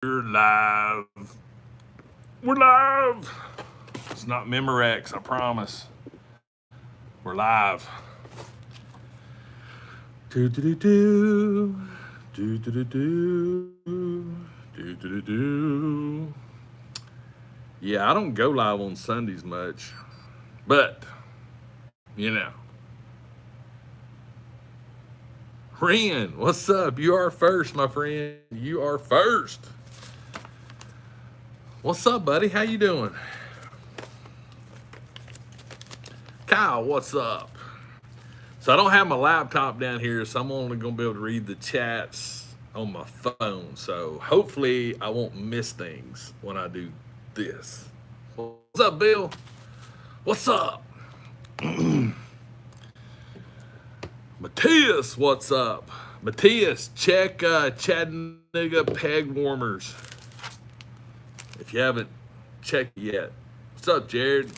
We're live. We're live. It's not Memorex, I promise. We're live. Do do do do. Do do do do. Do do do do. Yeah, I don't go live on Sundays much. But, you know. Ren, what's up? You are first, my friend. You are first. What's up, buddy? How you doing? Kyle, what's up? So I don't have my laptop down here, so I'm only going to be able to read the chats on my phone. So hopefully I won't miss things when I do this. What's up, Bill? What's up? Matthias, what's up? Matthias, check Chattanooga Peg Warmers if you haven't checked yet. What's up, Jared?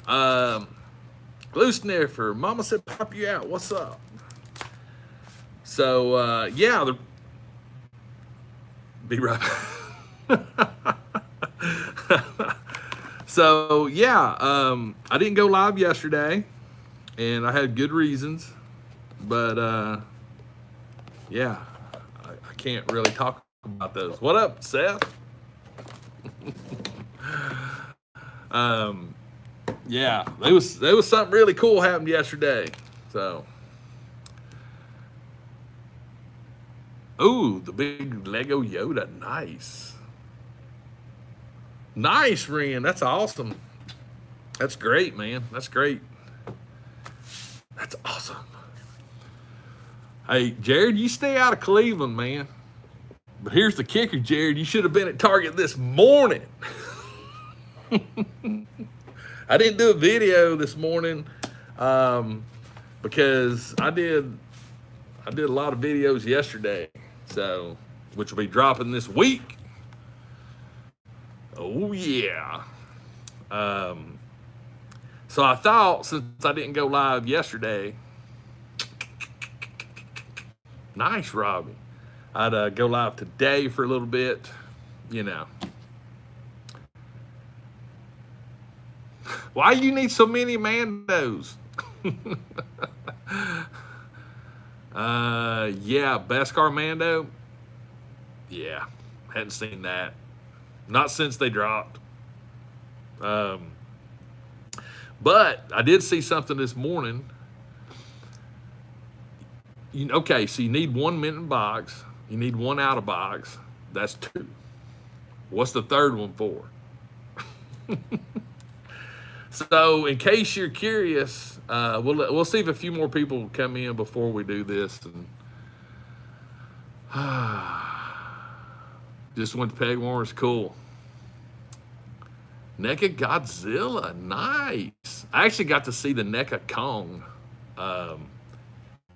Glue Sniffer, Mama said pop you out. What's up? So, yeah, be right back. So, yeah, I didn't go live yesterday, and I had good reasons, but, yeah, I can't really talk about those. What up, Seth? Yeah, there was something really cool happened yesterday. So, ooh, the big Lego Yoda, nice, nice, Ren. That's awesome. That's great, man. That's great. That's awesome. Hey, Jared, you stay out of Cleveland, man. But here's the kicker, Jared. You should have been at Target this morning. I didn't do a video this morning because I did a lot of videos yesterday, so which will be dropping this week. Oh yeah. So I thought since I didn't go live yesterday, nice, Robbie, I'd go live today for a little bit, you know. Why you need so many Mandos? Yeah, Beskar Mando. Yeah, hadn't seen that. Not since they dropped. But I did see something this morning. Okay, so you need one mint in box. You need one out of box. That's two. What's the third one for? So, in case you're curious, we'll see if a few more people come in before we do this. And just went to Peg Warmers, cool. NECA Godzilla, nice. I actually got to see the NECA Kong.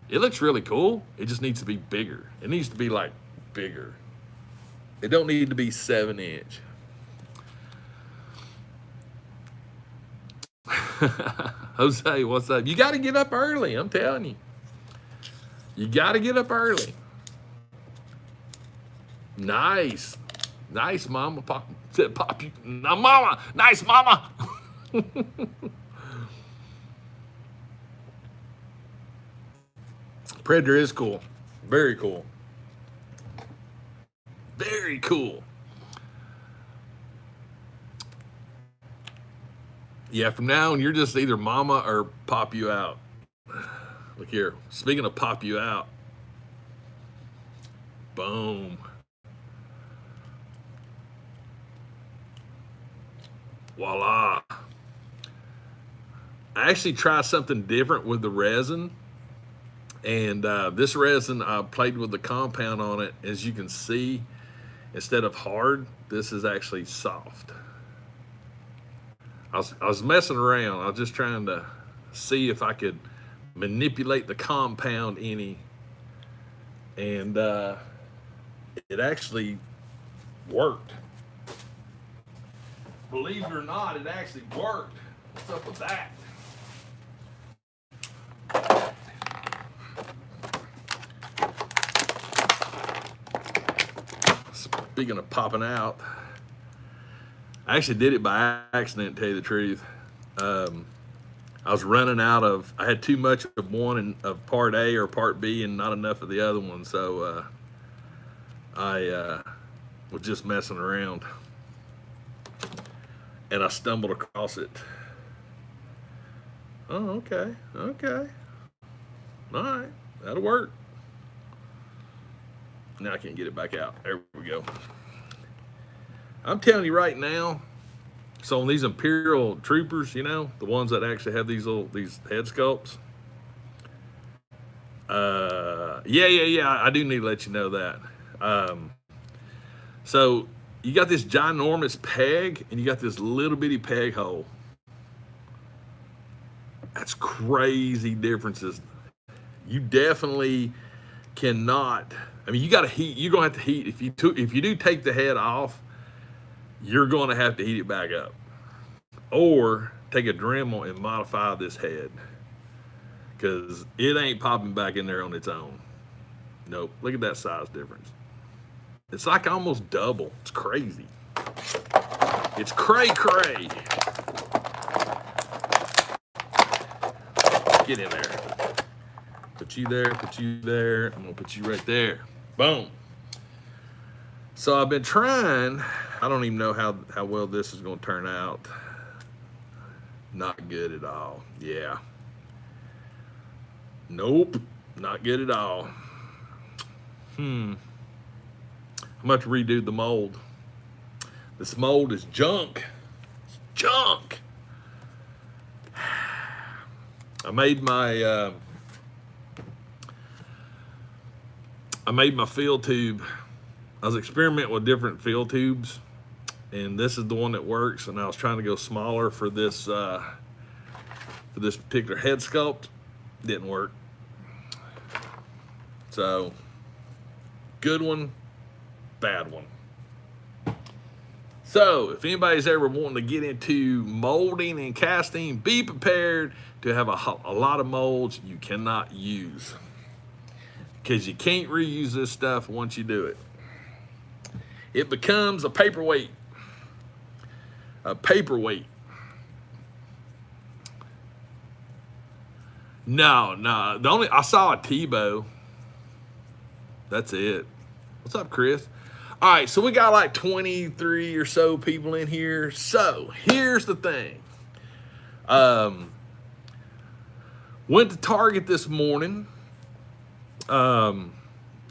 It looks really cool. It just needs to be bigger. It needs to be like bigger. It don't need to be 7-inch. Jose, what's up? You got to get up early. I'm telling you. You got to get up early. Nice. Nice, Mama. Pop you. No, Mama. Nice, Mama. Predator is cool. Very cool. Very cool. Yeah, from now on, you're just either Mama or pop you out. Look here. Speaking of pop you out. Boom. Voila. I actually tried something different with the resin. And this resin, I played with the compound on it. As you can see, instead of hard, this is actually soft. I was messing around. I was just trying to see if I could manipulate the compound any. And it actually worked. Believe it or not, it actually worked. What's up with that? speaking of popping out, I actually did it by accident, to tell you the truth. I was running out of, I had too much of one and of part A or part B and not enough of the other one. So I was just messing around and I stumbled across it. Oh, okay. Okay. All right. That'll work. Now I can't get it back out. There we go. I'm telling you right now, so on these Imperial Troopers, you know, the ones that actually have these head sculpts. Yeah. I do need to let you know that. So you got this ginormous peg and you got this little bitty peg hole. That's crazy differences. You definitely cannot. I mean, you got to heat. You're gonna have to heat if you do take the head off. You're gonna have to heat it back up, or take a Dremel and modify this head, because it ain't popping back in there on its own. Nope. Look at that size difference. It's like almost double. It's crazy. It's cray. Get in there. Put you there. I'm gonna put you right there. Boom. So I've been trying, I don't even know how well this is gonna turn out. Not good at all. Yeah. Nope, not good at all. I'm about to redo the mold. This mold is junk. It's junk. I made my fill tube. I was experimenting with different fill tubes, and this is the one that works. And I was trying to go smaller for this particular head sculpt. Didn't work. So, good one, bad one. So, if anybody's ever wanting to get into molding and casting, be prepared to have a lot of molds you cannot use, because you can't reuse this stuff once you do it. It becomes a paperweight. A paperweight. No. I saw a Tebow. That's it. What's up, Chris? All right, so we got like 23 or so people in here. So here's the thing. Went to Target this morning.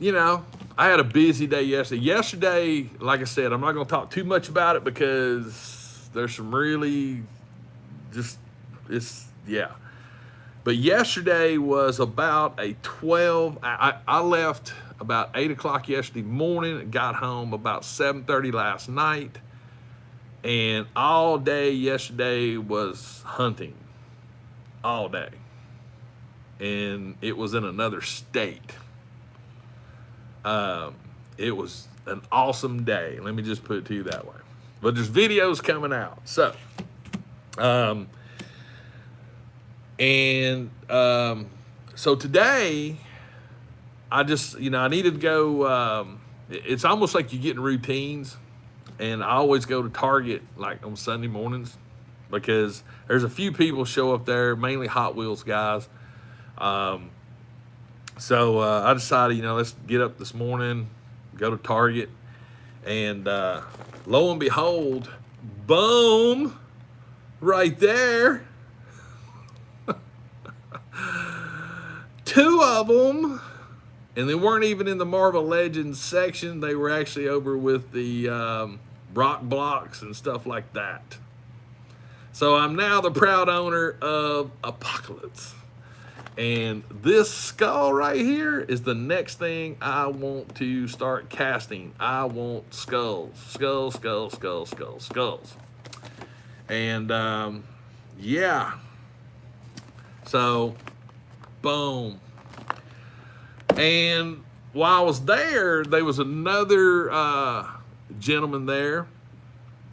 You know, I had a busy day yesterday. Yesterday, like I said, I'm not going to talk too much about it because there's some really yeah. But yesterday was about a 12. I left about 8 o'clock yesterday morning and got home about 7:30 last night. And all day yesterday was hunting. All day. And it was in another state. It was an awesome day. Let me just put it to you that way. But there's videos coming out. So, so today, I just, I needed to go, it's almost like you get in routines. And I always go to Target like on Sunday mornings, because there's a few people show up there, mainly Hot Wheels guys. So I decided, let's get up this morning, go to Target, and lo and behold, boom, right there, 2 of them, and they weren't even in the Marvel Legends section. They were actually over with the rock blocks and stuff like that. So I'm now the proud owner of Apocalypse. And this skull right here is the next thing I want to start casting. I want skulls. And yeah. So, boom. And while I was there was another gentleman there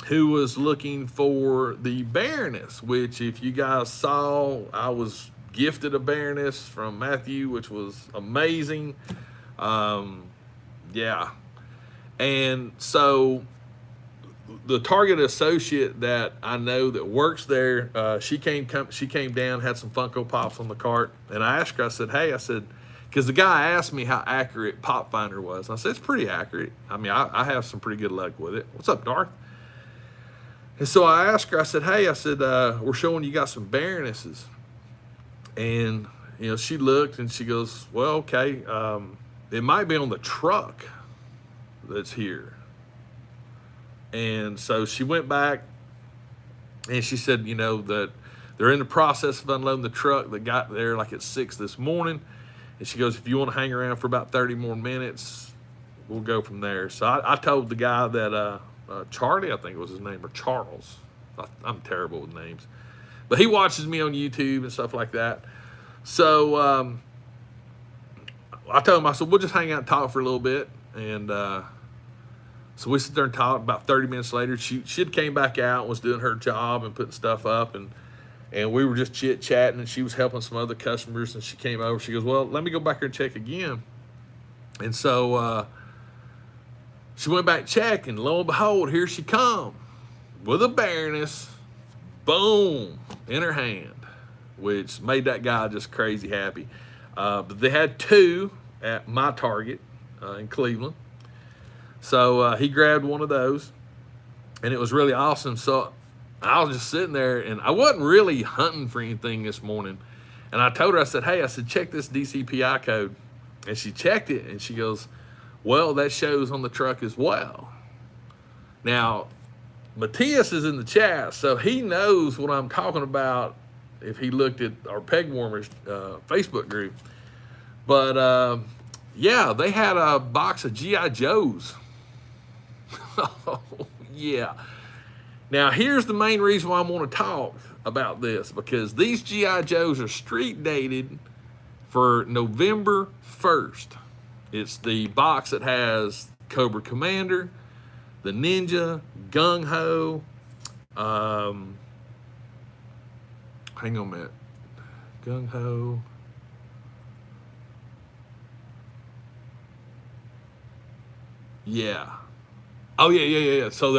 who was looking for the Baroness, which, if you guys saw, I was gifted a Baroness from Matthew, which was amazing. Yeah. And so the Target associate that I know that works there, she came down, had some Funko Pops on the cart, and I asked her, I said, hey, I said, because the guy asked me how accurate Pop Finder was. I said, it's pretty accurate. I mean, I have some pretty good luck with it. What's up, Darth? And so I asked her, I said, hey, I said, we're showing you got some Baronesses. And, you know, she looked and she goes, well, okay, it might be on the truck that's here. And so she went back and she said, you know, that they're in the process of unloading the truck that got there like at 6 this morning. And she goes, if you want to hang around for about 30 more minutes, we'll go from there. So I told the guy that, Charlie, I think was his name, or Charles. I'm terrible with names. But he watches me on YouTube and stuff like that. So I told him, I said, we'll just hang out and talk for a little bit. And so we sit there and talk. About 30 minutes later, she had came back out and was doing her job and putting stuff up. And we were just chit-chatting, and she was helping some other customers. And she came over. She goes, well, let me go back here and check again. And so she went back checking. Lo and behold, here she come with a Baroness, boom, in her hand, which made that guy just crazy happy. But they had 2 at my Target in Cleveland. So he grabbed one of those, and it was really awesome. So I was just sitting there, and I wasn't really hunting for anything this morning. And I told her, I said, hey, I said, check this DCPI code. And she checked it, and she goes, well, that shows on the truck as well. Now, Matthias is in the chat, so he knows what I'm talking about if he looked at our Peg Warmers Facebook group. But, yeah, they had a box of G.I. Joes. Oh, yeah. Now, here's the main reason why I want to talk about this, because these G.I. Joes are street dated for November 1st. It's the box that has Cobra Commander, the Ninja, Gung Ho, hang on a minute, Gung Ho, yeah. Oh, yeah. So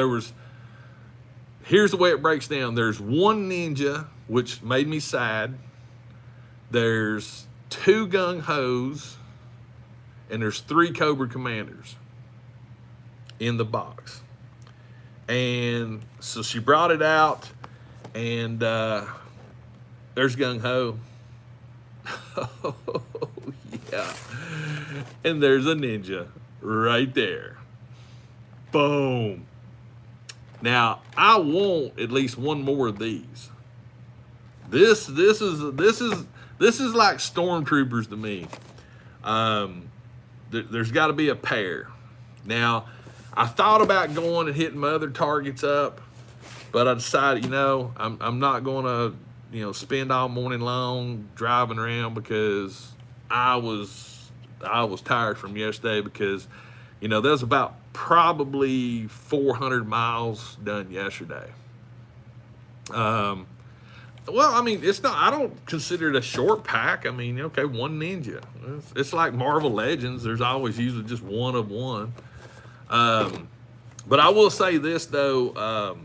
here's the way it breaks down. There's 1 Ninja, which made me sad. There's 2 Gung Hos, and there's 3 Cobra Commanders in the box. And so she brought it out, and there's Gung Ho. Oh, yeah. And there's a Ninja right there. Boom. Now, I want at least 1 more of these. This is like stormtroopers to me. There's got to be a pair. Now, I thought about going and hitting my other Targets up, but I decided, you know, I'm not going to, you know, spend all morning long driving around, because I was tired from yesterday, because, you know, there's about probably 400 miles done yesterday. Well, I mean, it's not, I don't consider it a short pack. I mean, okay, 1 Ninja. It's like Marvel Legends. There's always usually just 1 of 1. But I will say this, though.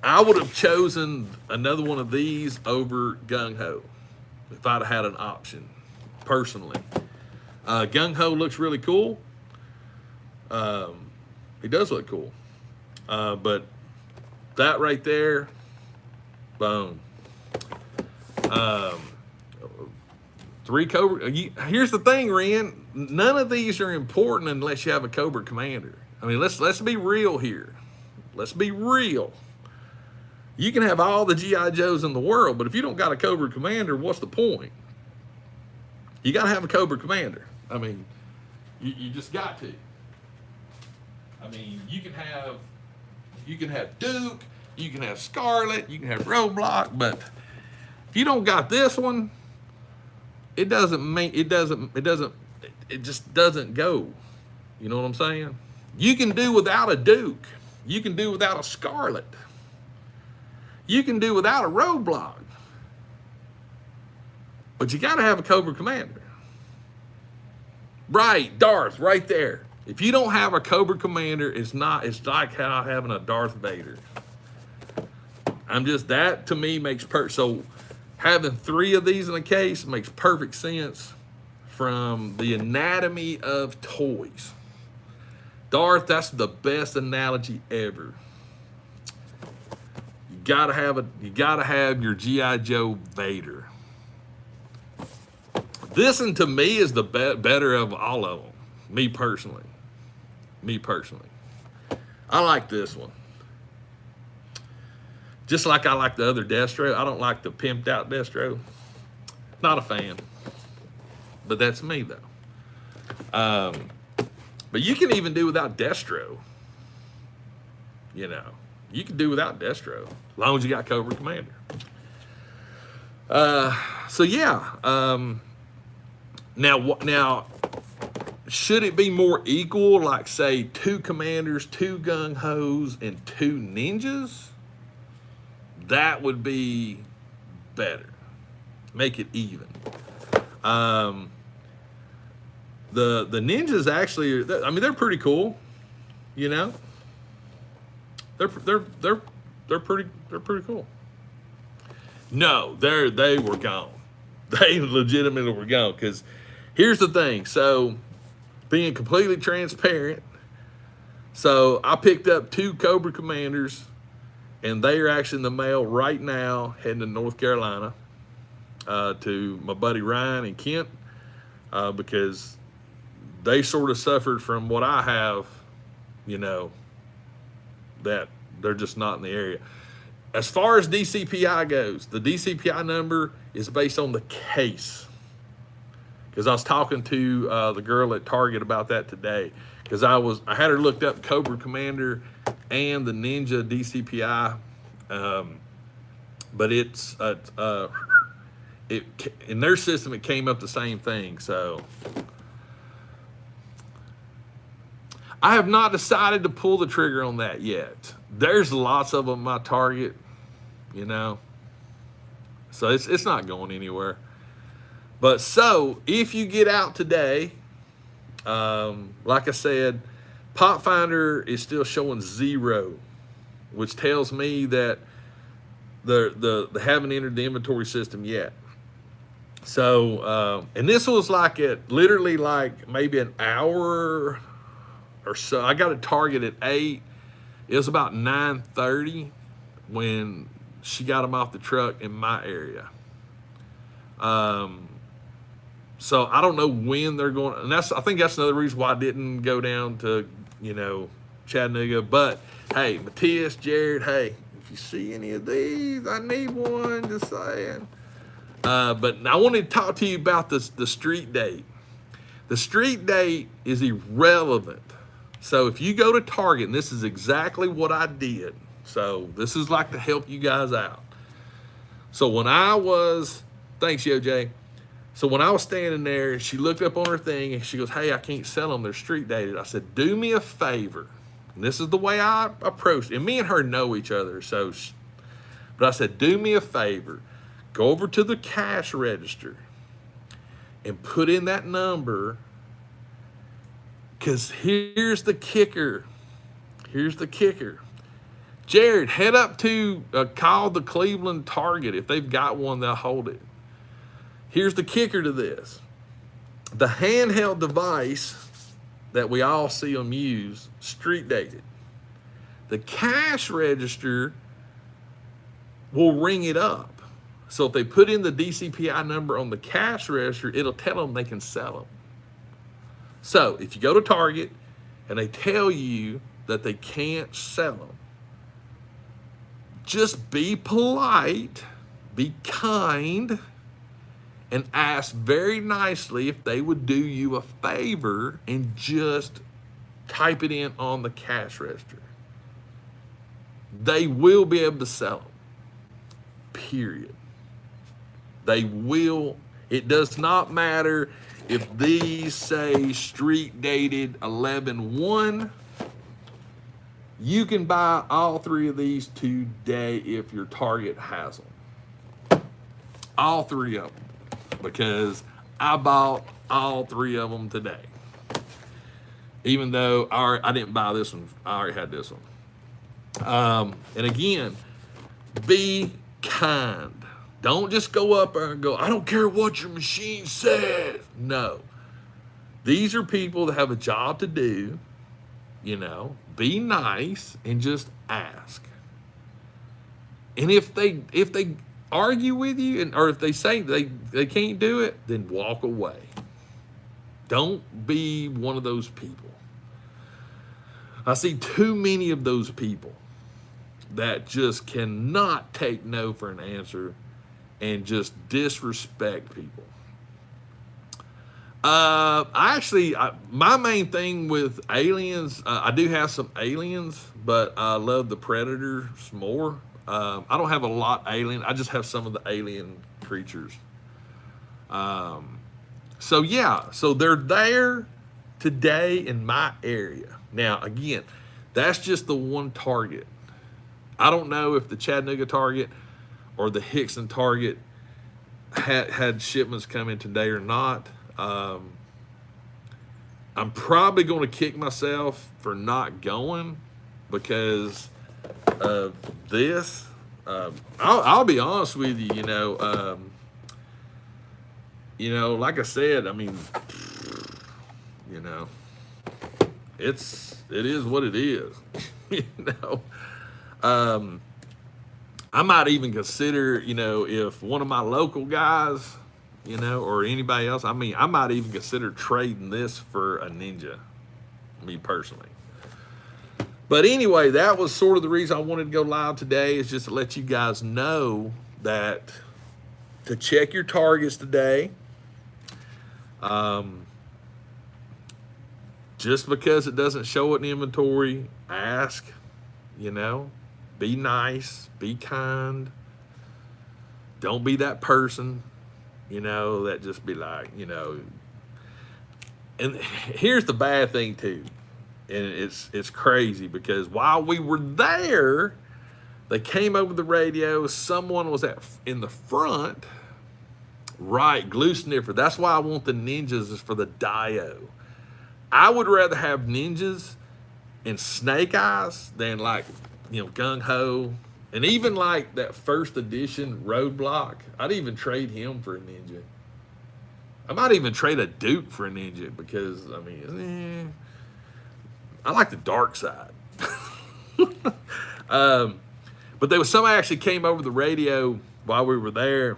I would have chosen another one of these over Gung Ho if I'd had an option, personally. Gung Ho looks really cool. He does look cool. But that right there, boom. 3 Cobra. Here's the thing, Ren. None of these are important unless you have a Cobra Commander. I mean, let's be real here. Let's be real. You can have all the G.I. Joes in the world, but if you don't got a Cobra Commander, what's the point? You got to have a Cobra Commander. I mean, you just got to. I mean, you can have Duke, you can have Scarlet, you can have Roadblock, but if you don't got this one, it just doesn't go. You know what I'm saying? You can do without a Duke. You can do without a Scarlet. You can do without a Roadblock. But you got to have a Cobra Commander. Right, Darth, right there. If you don't have a Cobra Commander, it's like how having a Darth Vader. That to me makes so having 3 of these in a case makes perfect sense from the anatomy of toys. Darth, that's the best analogy ever. You gotta have your G.I. Joe Vader. This one to me is the better of all of them. Me personally. I like this one. Just like I like the other Destro. I don't like the pimped out Destro. Not a fan. But that's me though. But you can even do without Destro. You know, you can do without Destro as long as you got Cobra Commander. So yeah. Now, should it be more equal? Like say 2 Commanders, 2 Gung Hos, and 2 Ninjas? That would be better. Make it even. The Ninjas actually, they're pretty cool. You know, they're pretty cool. No, they were gone. They legitimately were gone. Because here's the thing. So, being completely transparent, so I picked up 2 Cobra Commanders, and they are actually in the mail right now, heading to North Carolina to my buddy Ryan and Kent, because they sort of suffered from what I have, you know, that they're just not in the area. As far as DCPI goes, the DCPI number is based on the case. Because I was talking to the girl at Target about that today. Because I had her looked up Cobra Commander and the Ninja DCPI, but it's in their system it came up the same thing. So I have not decided to pull the trigger on that yet. There's lots of them at my Target, you know, so it's not going anywhere. But so if you get out today, like I said, Pop Finder is still showing 0, which tells me that they haven't entered the inventory system yet. So, and this was literally like maybe an hour or so. I got a Target at 8. It was about 9:30 when she got them off the truck in my area. So I don't know when they're going, and I think that's another reason why I didn't go down to, you know, Chattanooga. But hey, Matthias, Jared, hey, if you see any of these, I need one, just saying. But I wanted to talk to you about the street date. The street date is irrelevant. So if you go to Target, and this is exactly what I did. So this is like to help you guys out. So when I was, thanks, Yo Jay. So when I was standing there, she looked up on her thing and she goes, hey, I can't sell them. They're street dated. I said, do me a favor. And this is the way I approached it. And me and her know each other. But I said, do me a favor. Go over to the cash register and put in that number. Because here's the kicker. Jared, head up to call the Cleveland Target. If they've got one, they'll hold it. Here's the kicker to this. The handheld device that we all see them use, street dated. The cash register will ring it up. So if they put in the DCPI number on the cash register, it'll tell them they can sell them. So if you go to Target and they tell you that they can't sell them, just be polite, be kind, and ask very nicely if they would do you a favor and just type it in on the cash register. They will be able to sell them. Period. They will. It does not matter if these say street dated 11/1. You can buy all 3 of these today if your Target has them. All 3 of them. Because I bought all 3 of them today. even though I didn't buy this one. I already had this one. And again, be kind. Don't just go up there and go, I don't care what your machine says. No. These are people that have a job to do. Be nice and just ask. And if they argue with you, or if they say they can't do it, then walk away. Don't be one of those people. I see too many of those people that just cannot take no for an answer and just disrespect people. My main thing with aliens, I do have some aliens, but I love the predators more. I don't have a lot alien. I just have some of the alien creatures. So they're there today in my area. Now, again, that's just the one target. I don't know if the Chattanooga target or the Hickson target had shipments come in today or not. I'm probably going to kick myself for not going because of this. I'll be honest with you. Like I said, I mean, it is what it is. I might even consider, if one of my local guys, or anybody else, I might even consider trading this for a Ninja, me personally. But anyway, that was sort of the reason I wanted to go live today, is just to let you guys know that to check your targets today. Just because it doesn't show it in inventory, ask, be nice, be kind. Don't be that person, that just be like, and here's the bad thing too. And it's crazy because while we were there, they came over the radio. Someone was in the front, right, glue sniffer. That's why I want the Ninjas, is for the Dio. I would rather have Ninjas and Snake Eyes than Gung Ho, and even like that first edition Roadblock. I'd even trade him for a Ninja. I might even trade a Duke for a Ninja because I like the dark side. But there was somebody actually came over the radio while we were there,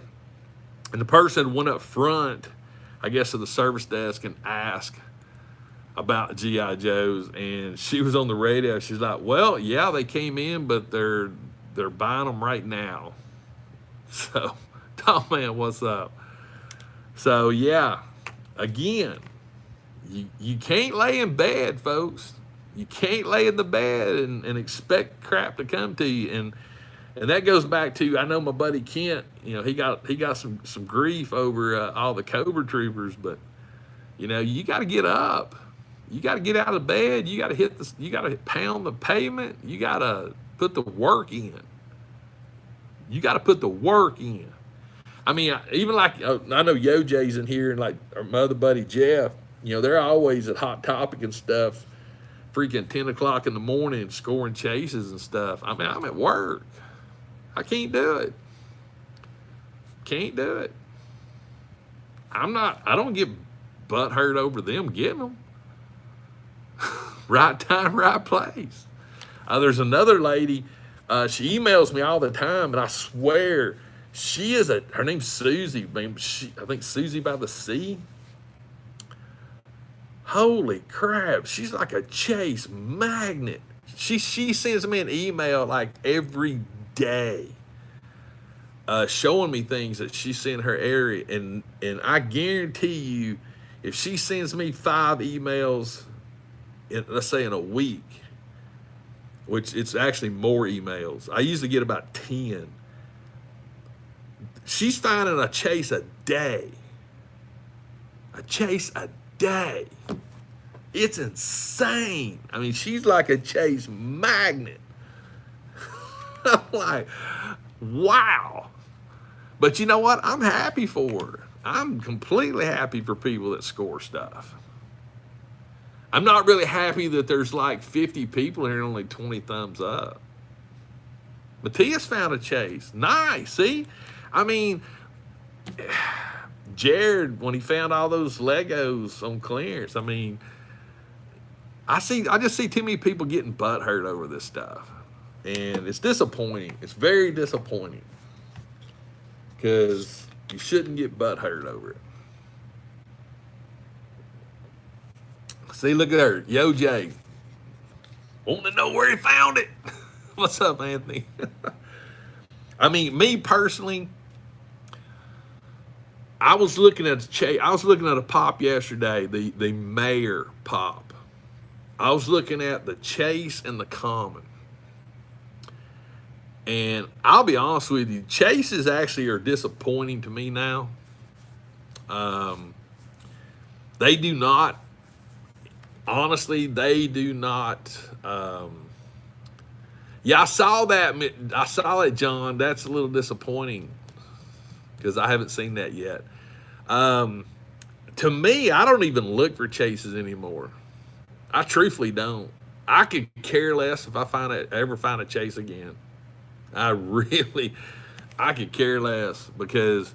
and the person went up front, I guess, to the service desk and asked about G.I. Joes, and she was on the radio. She's like, well, yeah, they came in, but they're buying them right now. So, Tom man, what's up? So yeah, again, you can't lay in bed, folks. You can't lay in the bed and expect crap to come to you. And that goes back to, I know my buddy Kent, he got some grief over all the Cobra Troopers, but you got to get up. You got to get out of bed. You got to you got to pound the pavement. You got to put the work in. You got to put the work in. I mean, even like, I know YoJ's in here, and like my other buddy Jeff, they're always at Hot Topic and stuff, freaking 10 o'clock in the morning scoring chases and stuff. I mean, I'm at work. I can't do it. Can't do it. I don't get butthurt over them getting them. Right time, right place. There's another lady, she emails me all the time, and I swear, her name's Susie. I think Susie by the Sea. Holy crap, she's like a chase magnet. She sends me an email like every day, showing me things that she's seeing in her area, and I guarantee you, if she sends me 5 emails, let's say in a week, which it's actually more emails, I usually get about 10. She's finding a chase a day. A chase a day. It's insane. I mean, she's like a chase magnet. I'm like, wow. But you know what? I'm happy for her. I'm completely happy for people that score stuff. I'm not really happy that there's like 50 people here and only 20 thumbs up. Matthias found a chase. Nice. See? I mean, Jared, when he found all those Legos on clearance, I mean, I just see too many people getting butthurt over this stuff. And it's disappointing. It's very disappointing. Because you shouldn't get butthurt over it. See, look at her. Yo, Jay. Wanting to know where he found it. What's up, Anthony? I mean, me personally, I was looking at a pop yesterday, the Mayor pop. I was looking at the Chase and the Common. And I'll be honest with you, Chases actually are disappointing to me now. They do not, honestly, they do not. Yeah, I saw that, John. That's a little disappointing because I haven't seen that yet. To me, I don't even look for chases anymore. I truthfully don't. I could care less if I ever find a chase again. I could care less because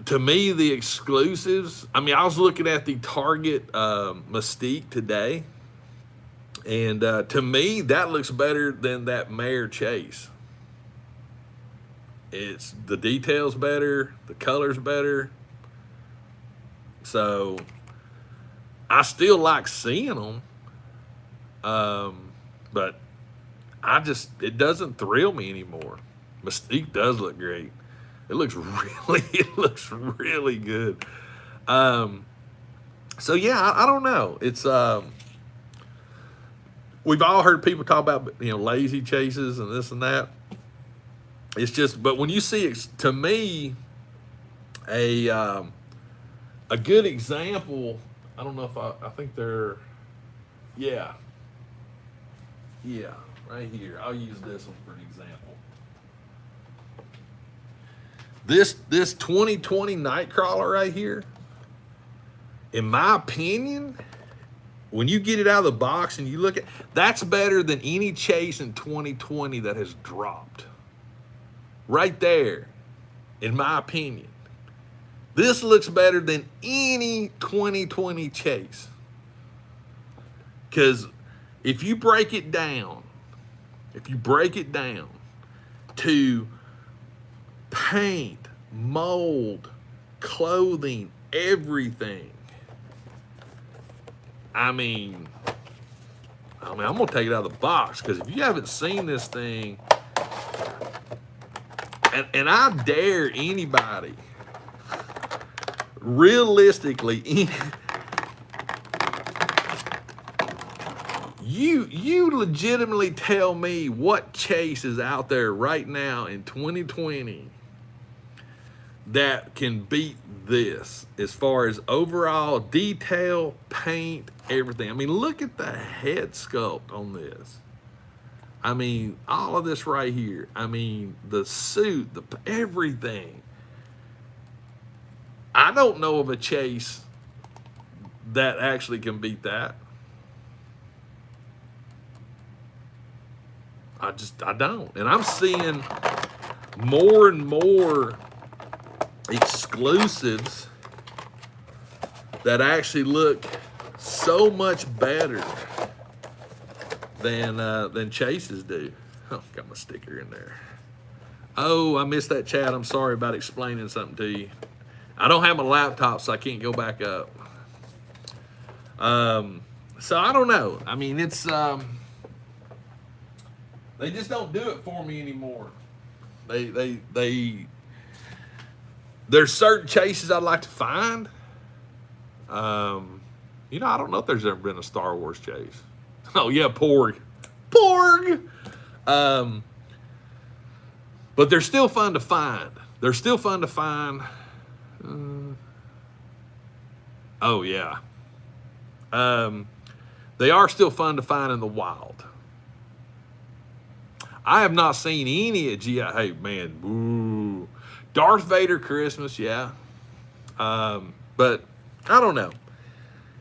to me, the exclusives, I mean, I was looking at the Target Mystique today, and to me, that looks better than that Mayor Chase. It's the details better, the colors better. So I still like seeing them, but it doesn't thrill me anymore. Mystique does look great. It looks really good. So yeah, I don't know. It's we've all heard people talk about lazy chases and this and that. It's just, but when you see it, to me, a good example. I don't know if I think they're, yeah, right here. I'll use this one for an example. This 2020 Nightcrawler right here, in my opinion, when you get it out of the box and you look at, that's better than any chase in 2020 that has dropped. Right there, in my opinion. This looks better than any 2020 chase. Because if you break it down to paint, mold, clothing, everything, I mean, I'm going to take it out of the box, because if you haven't seen this thing, and I dare anybody, realistically, you legitimately tell me what chase is out there right now in 2020 that can beat this as far as overall detail, paint, everything. I mean, look at the head sculpt on this. I mean, all of this right here. I mean, the suit, everything. I don't know of a chase that actually can beat that. I don't. And I'm seeing more and more exclusives that actually look so much better than chases do. Oh, got my sticker in there. Oh, I missed that chat. I'm sorry about explaining something to you. I don't have my laptop, so I can't go back up. So I don't know. I mean, it's they just don't do it for me anymore. There's certain chases I'd like to find. I don't know if there's ever been a Star Wars chase. Oh yeah, Porg. But they're still fun to find. Oh yeah. They are still fun to find in the wild. I have not seen any at GI. Hey man, ooh. Darth Vader Christmas, yeah. But I don't know.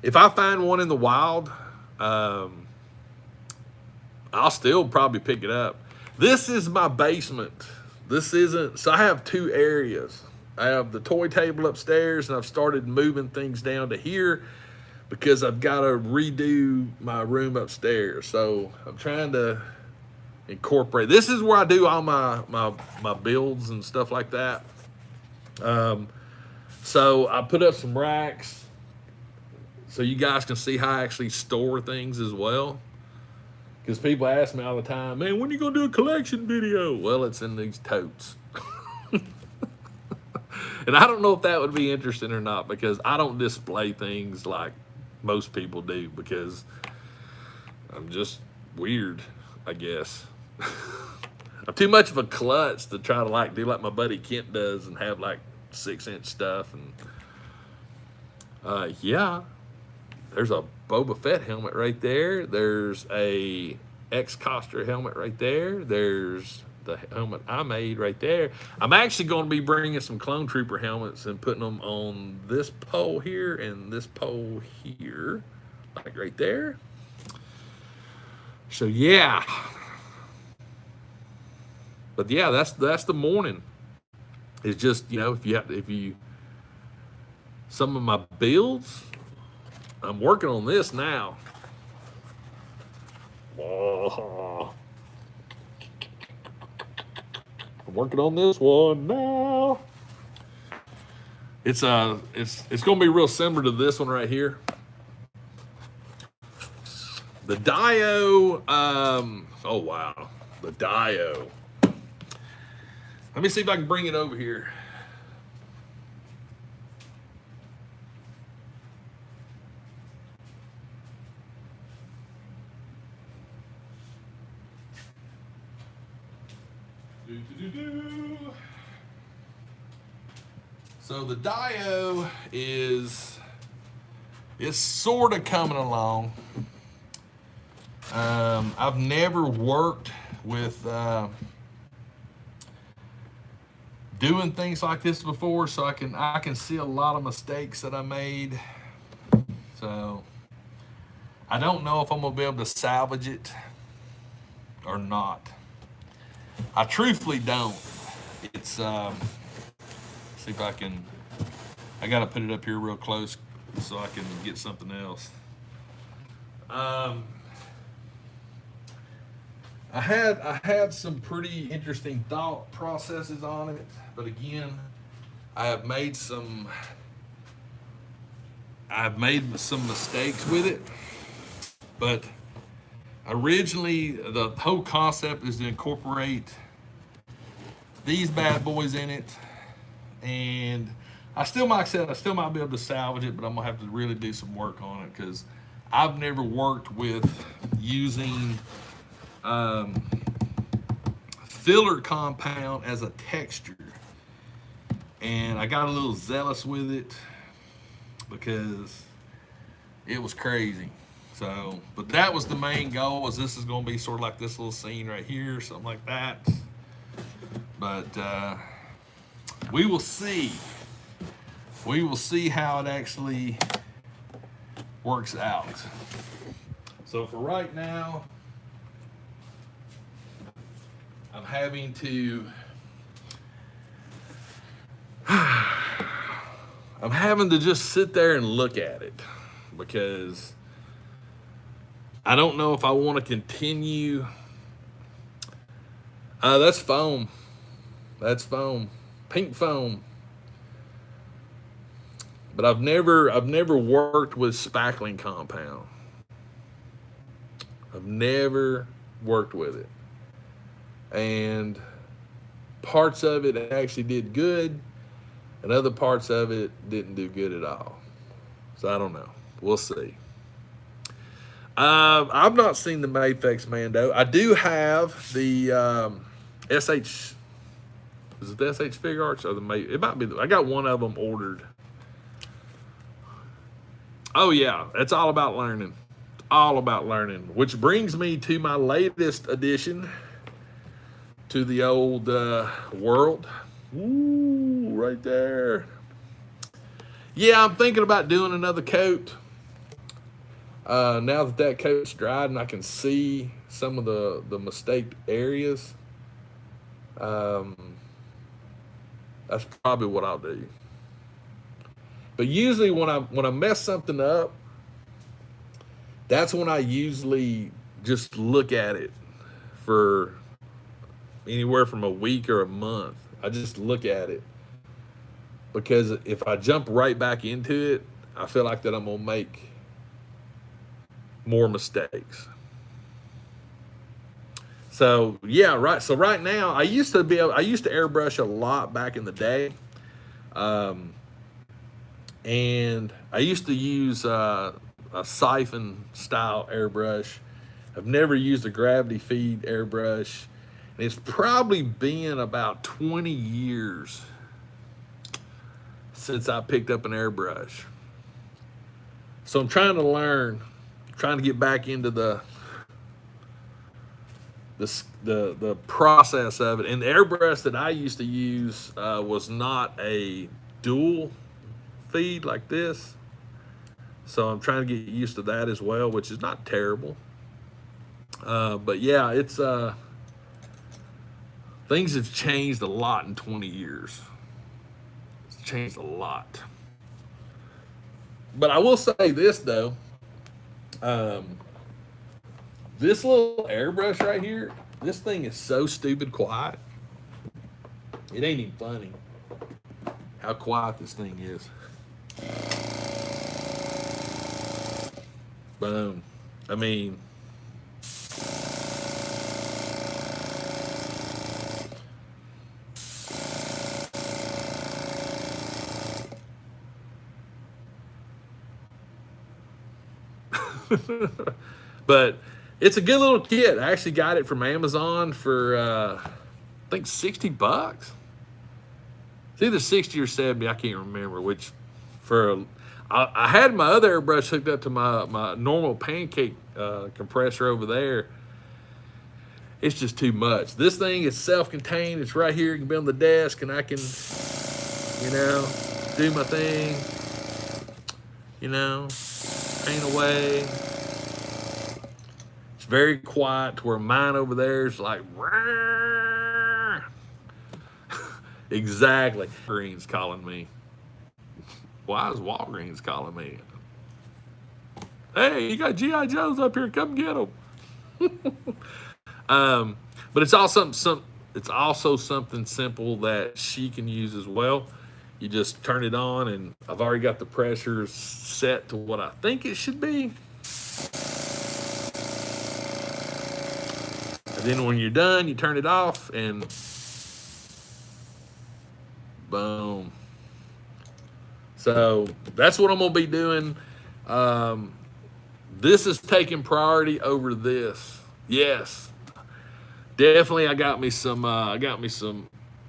if I find one in the wild, I'll still probably pick it up. This is my basement. This isn't, so I have two areas. I have the toy table upstairs, and I've started moving things down to here because I've got to redo my room upstairs. So I'm trying to incorporate. This is where I do all my builds and stuff like that. So I put up some racks so you guys can see how I actually store things as well. Because people ask me all the time, man, when are you going to do a collection video? Well, it's in these totes. And I don't know if that would be interesting or not, because I don't display things like most people do, because I'm just weird, I guess. I'm too much of a klutz to try to like do like my buddy Kent does and have like 6-inch stuff. And yeah, there's a Boba Fett helmet right there. There's a X-Coster helmet right there. There's the helmet I made right there. I'm actually going to be bringing some Clone Trooper helmets and putting them on this pole here and this pole here, like right there. So yeah. But yeah, that's the morning. It's just, you know, if you some of my builds, I'm working on this now. I'm working on this one now. It's gonna be real similar to this one right here. The Dio, oh wow, the Dio. Let me see if I can bring it over here. So the Dio is sort of coming along. I've never worked with doing things like this before, so I can see a lot of mistakes that I made. So I don't know if I'm gonna be able to salvage it or not. I truthfully don't. It's see if I can. I gotta put it up here real close so I can get something else. I had some pretty interesting thought processes on it, but again, I've made some mistakes with it. But originally, the whole concept is to incorporate these bad boys in it, and I still might be able to salvage it, but I'm gonna have to really do some work on it because I've never worked with using filler compound as a texture, and I got a little zealous with it because it was crazy. So, but that was the main goal, was this is going to be sort of like this little scene right here, something like that. But we will see. We will see how it actually works out. So for right now, I'm having to just sit there and look at it, because I don't know if I want to continue. That's foam. That's foam. Pink foam. But I've never worked with spackling compound. I've never worked with it. And parts of it actually did good, and other parts of it didn't do good at all. So I don't know. We'll see. I've not seen the Mafex Mando. I do have the SH. Is it the SH Fig Arts or the Mafex? It might be. I got one of them ordered. Oh yeah, it's all about learning. All about learning. Which brings me to my latest addition to the old world. Ooh, right there. Yeah, I'm thinking about doing another coat. Now that coat's dried and I can see some of the mistaked areas, um, that's probably what I'll do. But usually when I mess something up, that's when I usually just look at it for anywhere from a week or a month. I just look at it because if I jump right back into it, I feel like that I'm gonna make more mistakes. So yeah, right. So right now, I used to airbrush a lot back in the day, um, and I used to use a siphon style airbrush. I've never used a gravity feed airbrush, and it's probably been about 20 years since I picked up an airbrush. So I'm trying to learn, trying to get back into the process of it. And the airbrush that I used to use was not a dual feed like this. So I'm trying to get used to that as well, which is not terrible. But yeah, it's things have changed a lot in 20 years. It's changed a lot. But I will say this though, um, this little airbrush right here, this thing is so stupid quiet. It ain't even funny how quiet this thing is. Boom. I mean, but it's a good little kit. I actually got it from Amazon for I think $60. It's either 60 or 70. I can't remember which. I had my other airbrush hooked up to my normal pancake compressor over there. It's just too much. This thing is self-contained. It's right here. It can be on the desk, and I can, do my thing. Paint away. It's very quiet to where mine over there is like, exactly. Walgreens calling me. Why is Walgreens calling me? Hey, you got G.I. Joes up here. Come get them. But it's also something simple that she can use as well. You just turn it on, and I've already got the pressure set to what I think it should be. And then when you're done, you turn it off, and boom. So that's what I'm gonna be doing. This is taking priority over this. Yes, definitely. I got me some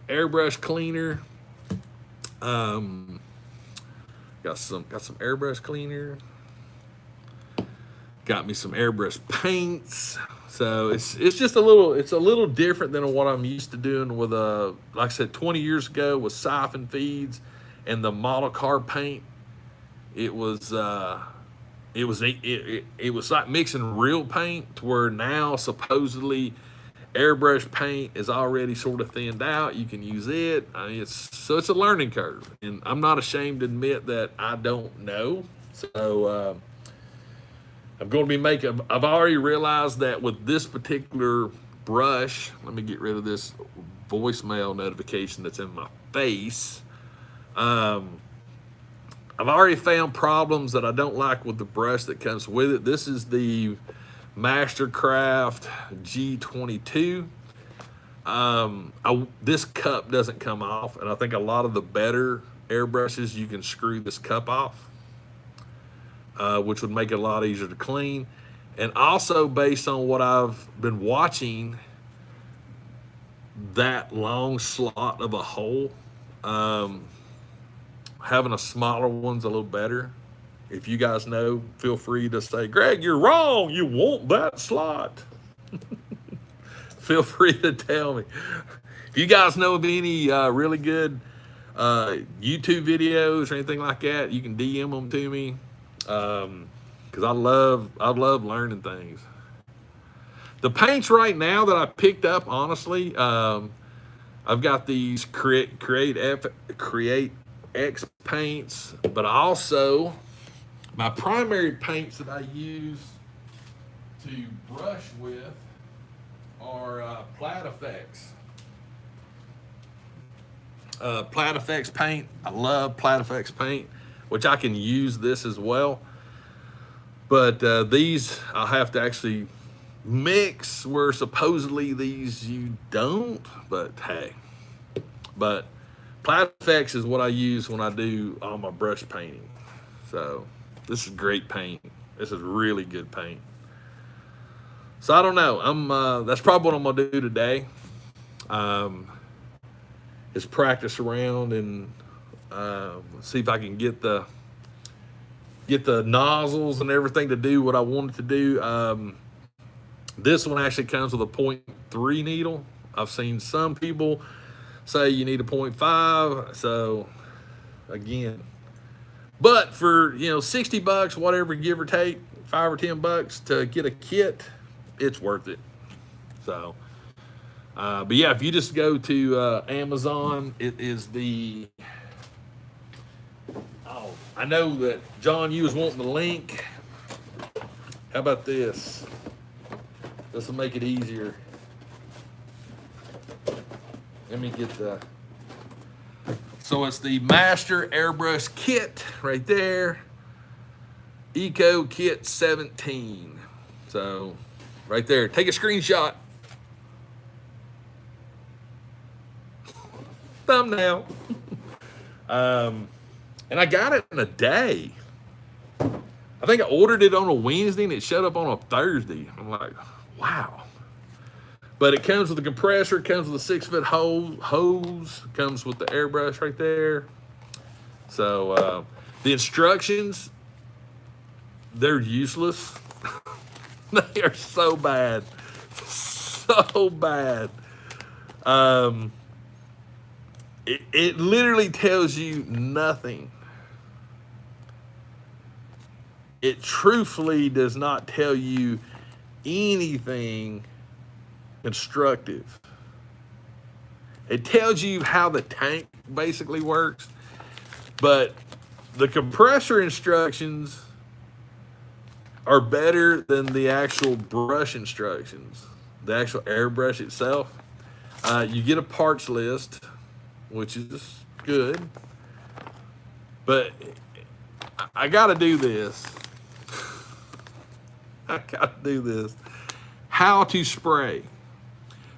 airbrush cleaner. Got some airbrush cleaner. Got me some airbrush paints. So it's just a little different than what I'm used to doing with like I said, 20 years ago with siphon feeds and the model car paint. It was like mixing real paint to where now supposedly airbrush paint is already sort of thinned out. You can use it. I mean, it's a learning curve, and I'm not ashamed to admit that I don't know. So I'm going to be I've already realized that with this particular brush, let me get rid of this voicemail notification that's in my face. I've already found problems that I don't like with the brush that comes with it. This is the Mastercraft G22. This cup doesn't come off, and I think a lot of the better airbrushes you can screw this cup off, which would make it a lot easier to clean. And also, based on what I've been watching, that long slot of a hole, having a smaller one's a little better. If you guys know, feel free to say, Greg, you're wrong. You want that slot. Feel free to tell me. If you guys know of any really good YouTube videos or anything like that, you can DM them to me. Because because I love learning things. The paints right now that I picked up, honestly, I've got these Create X paints, but also my primary paints that I use to brush with are Plat Effects. Plat Effects paint. I love Plat Effects paint, which I can use this as well. But these I'll have to actually mix, where supposedly these you don't, but hey. But Plat Effects is what I use when I do all my brush painting. So this is great paint. This is really good paint. So I don't know. That's probably what I'm gonna do today. Is practice around and see if I can get the nozzles and everything to do what I want it to do. This one actually comes with a 0.3 needle. I've seen some people say you need a 0.5. So again, but for 60 bucks, whatever, give or take, $5 or $10 to get a kit, it's worth it. So, but yeah, if you just go to Amazon, it is the. Oh, I know that John, you was wanting the link. How about this? This will make it easier. Let me get the. So it's the Master Airbrush Kit right there. Eco Kit 17. So right there, take a screenshot. Thumbnail. And I got it in a day. I think I ordered it on a Wednesday and it showed up on a Thursday. I'm like, wow. But it comes with a compressor, it comes with a 6-foot hose, it comes with the airbrush right there. So the instructions, they're useless. They are so bad. So bad. It literally tells you nothing. It truthfully does not tell you anything constructive. It tells you how the tank basically works, but the compressor instructions are better than the actual brush instructions, the actual airbrush itself. You get a parts list, which is good, but I gotta do this. I gotta do this. How to spray.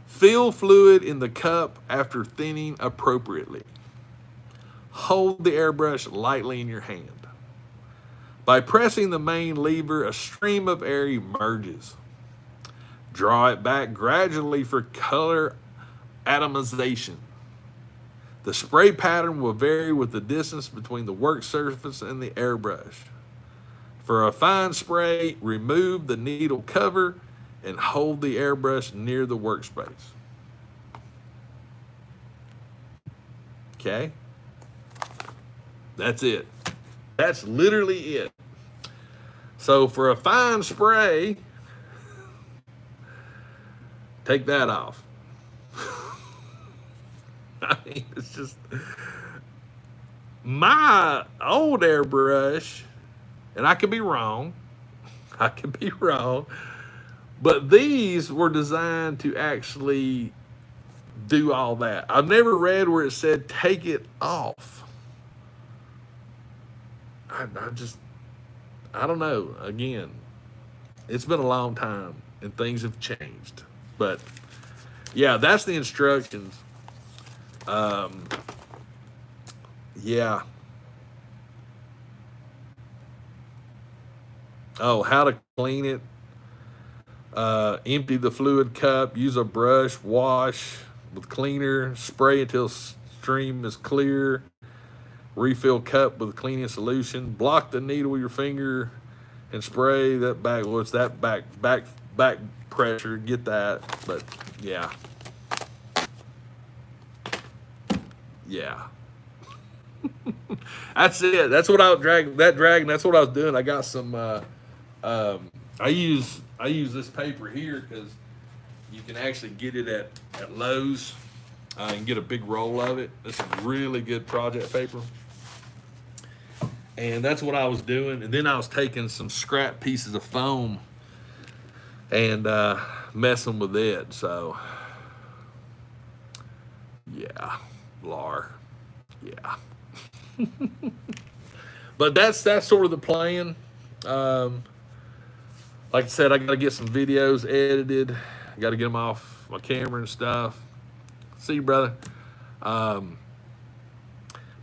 Fill fluid in the cup after thinning appropriately. Hold the airbrush lightly in your hand. By pressing the main lever, a stream of air emerges. Draw it back gradually for color atomization. The spray pattern will vary with the distance between the work surface and the airbrush. For a fine spray, remove the needle cover and hold the airbrush near the workspace. Okay? That's it. That's literally it. So for a fine spray, take that off. I mean, it's just my old airbrush, and I could be wrong. I could be wrong. But these were designed to actually do all that. I've never read where it said take it off. I don't know. Again, it's been a long time and things have changed. But yeah, that's the instructions. Yeah. Oh, how to clean it. Empty the fluid cup. Use a brush. Wash with cleaner. Spray until stream is clear. Refill cup with cleaning solution. Block the needle with your finger and spray that back. Well, it's that back pressure. Get that. But yeah. Yeah. That's it. That's what I was dragging. That's what I was doing. I got some I use this paper here because you can actually get it at Lowe's and get a big roll of it. This is really good project paper. And that's what I was doing. And then I was taking some scrap pieces of foam and messing with it. So, yeah, Lar. Yeah. But that's sort of the plan. Like I said, I got to get some videos edited. I got to get them off my camera and stuff. See you, brother.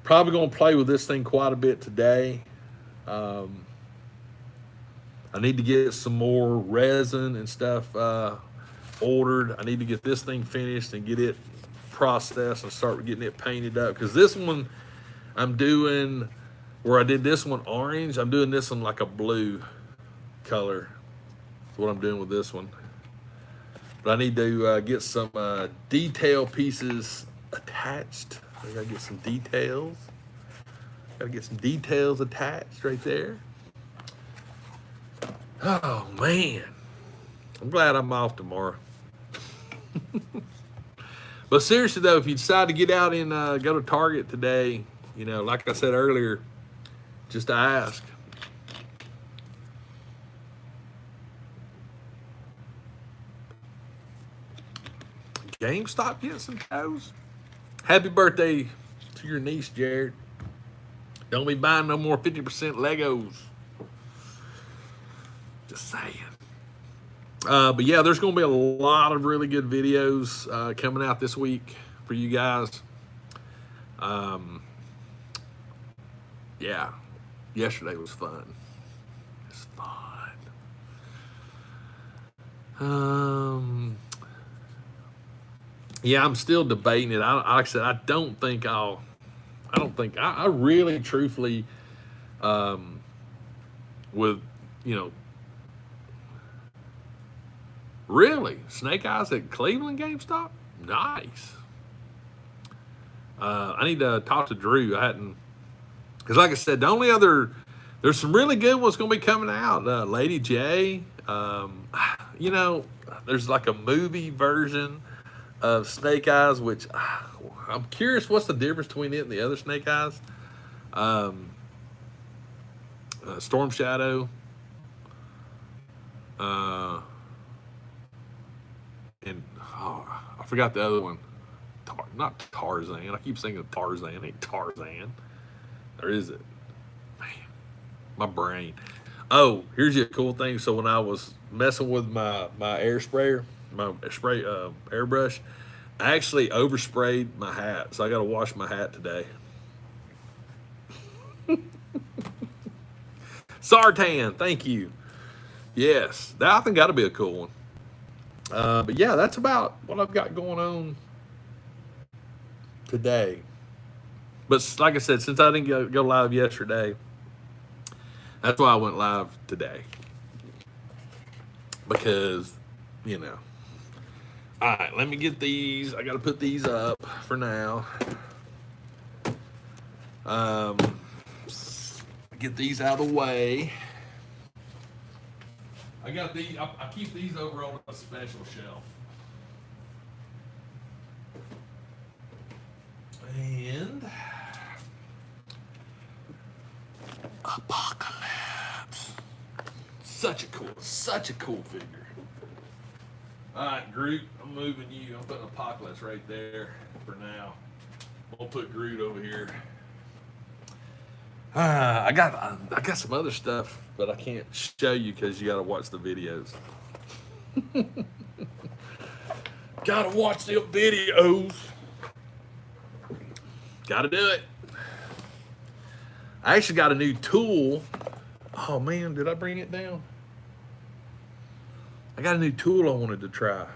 Probably going to play with this thing quite a bit today. I need to get some more resin and stuff ordered. I need to get this thing finished and get it processed and start getting it painted up. Because this one I'm doing, where I did this one orange, I'm doing this one like a blue color. That's what I'm doing with this one. But I need to get some detail pieces attached. I gotta get some details. Gotta get some details attached right there. Oh man, I'm glad I'm off tomorrow. But seriously though, if you decide to get out and go to Target today, you know, like I said earlier, just ask. GameStop getting some toes. Happy birthday to your niece, Jared. Don't be buying no more 50% Legos. Just saying. But yeah, there's going to be a lot of really good videos coming out this week for you guys. Yeah, yesterday was fun. It's fun. Yeah, I'm still debating it. Like I said, I really, truthfully, with, you know, really, Snake Eyes at Cleveland GameStop? Nice. I need to talk to Drew. I hadn't, because like I said, the only other, there's some really good ones going to be coming out. Lady J, you know, there's like a movie version of Snake Eyes, which I'm curious what's the difference between it and the other Snake Eyes. Storm Shadow. And I forgot the other one. Not Tarzan. I keep saying Tarzan. It ain't Tarzan. Or is it? Man, my brain. Oh, here's your cool thing. So when I was messing with my air sprayer, my spray airbrush, I actually oversprayed my hat, so I got to wash my hat today. Sartan, thank you. Yes, that I think that'll be a cool one. But yeah, that's about what I've got going on today. But like I said, since I didn't go live yesterday, that's why I went live today. Because, you know. All right, let me get these. I got to put these up for now. Get these out of the way. I got these. I keep these over on a special shelf. And Apocalypse. Such a cool figure. All right, Groot, I'm moving you. I'm putting Apocalypse right there for now. We'll put Groot over here. I got some other stuff, but I can't show you because you got to watch the videos. Gotta watch the videos. Gotta do it. I actually got a new tool. Oh man, did I bring it down? I got a new tool I wanted to try.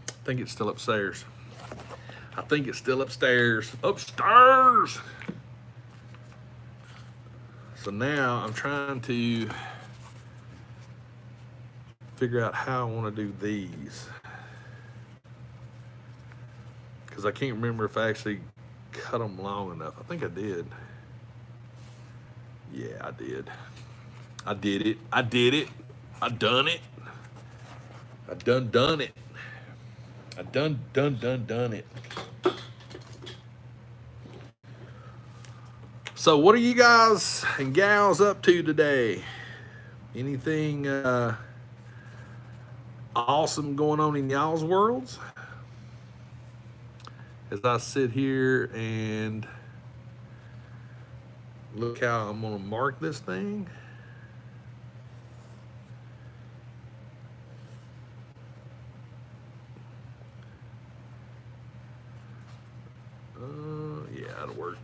I think it's still upstairs. Upstairs! So now I'm trying to figure out how I want to do these. Because I can't remember if I actually cut them long enough. I think I did. Yeah, I did. I did it. I did it. I done it. I done it. I done it. So what are you guys and gals up to today? Anything awesome going on in y'all's worlds? As I sit here and look how I'm gonna mark this thing. Yeah, that'll work.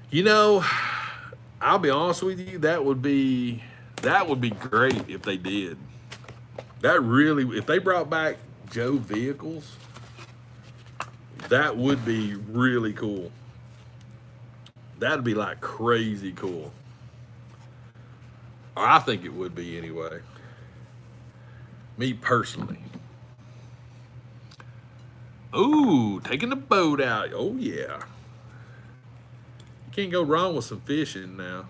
You know, I'll be honest with you, that would be great if they did. That really, if they brought back Joe vehicles, that would be really cool. That'd be like crazy cool. Or I think it would be anyway. Me personally. Ooh, taking the boat out. Oh yeah. You can't go wrong with some fishing now.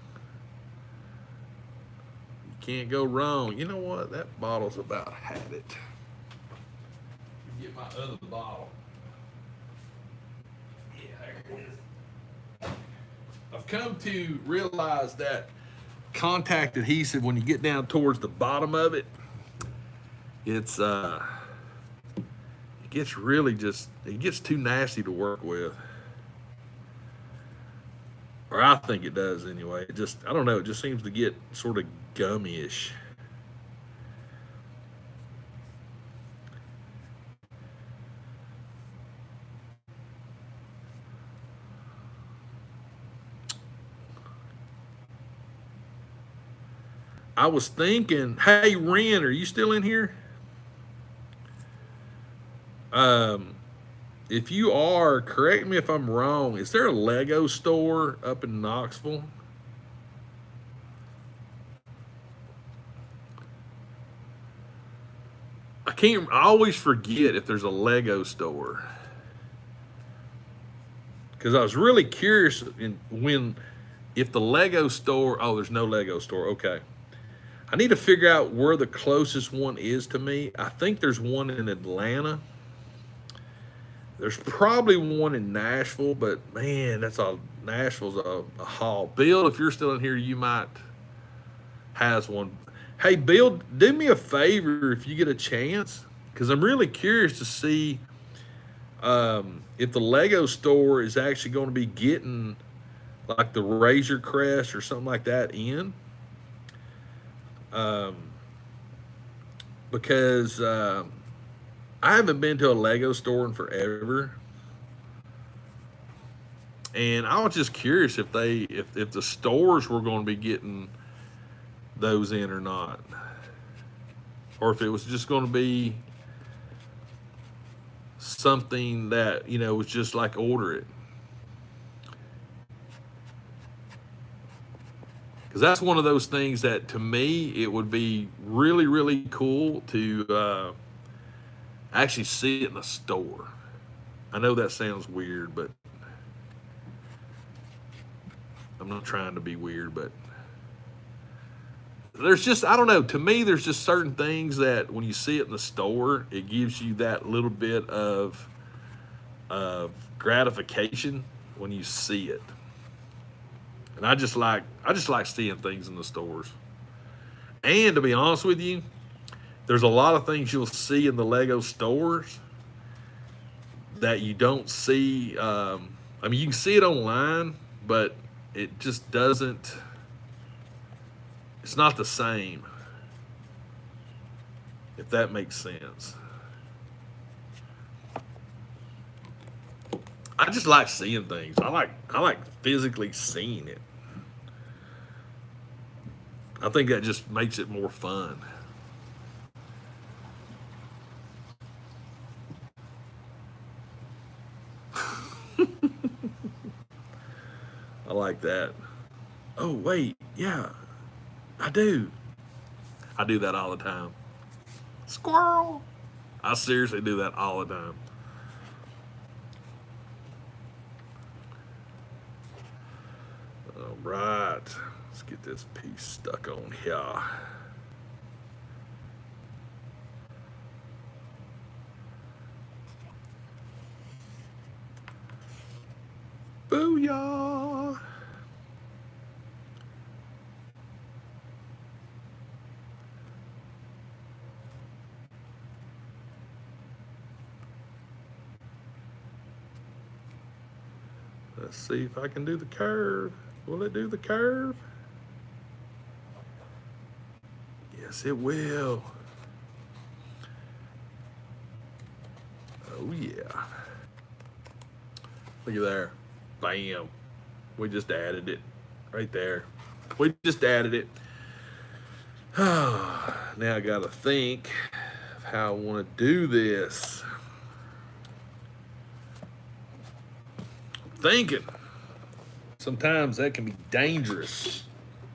You can't go wrong. You know what? That bottle's about had it. Get my other bottle. Yeah, there it is. I've come to realize that contact adhesive, when you get down towards the bottom of it, it's it gets really it gets too nasty to work with. Or I think it does anyway. It just, I don't know, it just seems to get sort of gummy-ish. I was thinking, hey Ren, are you still in here? If you are, correct me if I'm wrong. Is there a Lego store up in Knoxville? I always forget if there's a Lego store. Because I was really curious if the Lego store, oh, there's no Lego store, okay. I need to figure out where the closest one is to me. I think there's one in Atlanta. There's probably one in Nashville, but man, Nashville's a haul. Bill, if you're still in here, you might has one. Hey, Bill, do me a favor if you get a chance, because I'm really curious to see if the Lego store is actually going to be getting like the Razor Crest or something like that in. Because I haven't been to a Lego store in forever, and I was just curious if the stores were going to be getting those in or not, or if it was just going to be something that was just like order it. Because that's one of those things that to me it would be really, really cool to actually see it in the store. I know that sounds weird, but I'm not trying to be weird, but there's just, I don't know, to me there's just certain things that when you see it in the store, it gives you that little bit of gratification when you see it. And I just like seeing things in the stores. And to be honest with you, there's a lot of things you'll see in the Lego stores that you don't see. I mean, you can see it online, but it just doesn't, it's not the same, if that makes sense. I just like seeing things. I like physically seeing it. I think that just makes it more fun. I like that. Oh, wait. Yeah, I do. I do that all the time. Squirrel. I seriously do that all the time. Oh Right. Let's get this piece stuck on here. Booyah! Let's see if I can do the curve. Will it do the curve? Yes, it will. Oh, yeah. Look at there. Bam. We just added it right there. We just added it. Now I got to think of how I want to do this. Thinking. Sometimes that can be dangerous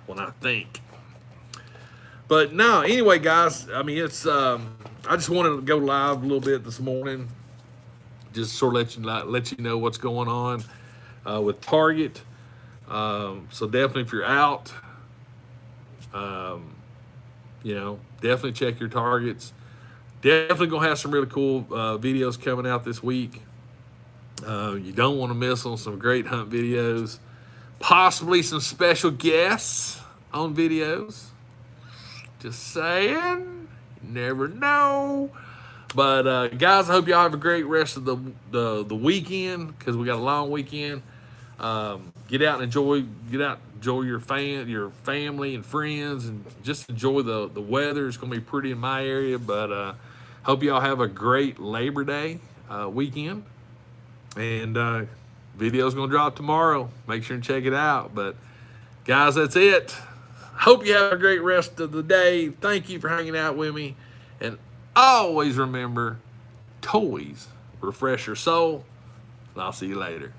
when I think. But no, anyway, guys, I mean, it's, I just wanted to go live a little bit this morning. Just sort of let you know what's going on with Target. So definitely if you're out, definitely check your Targets. Definitely gonna have some really cool videos coming out this week. You don't want to miss on some great hunt videos. Possibly some special guests on videos. Just saying, you never know. But guys, I hope y'all have a great rest of the weekend, because we got a long weekend. Get out and enjoy your family and friends, and just enjoy the weather. It's gonna be pretty in my area, but hope y'all have a great Labor Day weekend. And video's gonna drop tomorrow. Make sure and check it out. But guys, that's it. Hope you have a great rest of the day. Thank you for hanging out with me. And always remember, toys refresh your soul. And I'll see you later.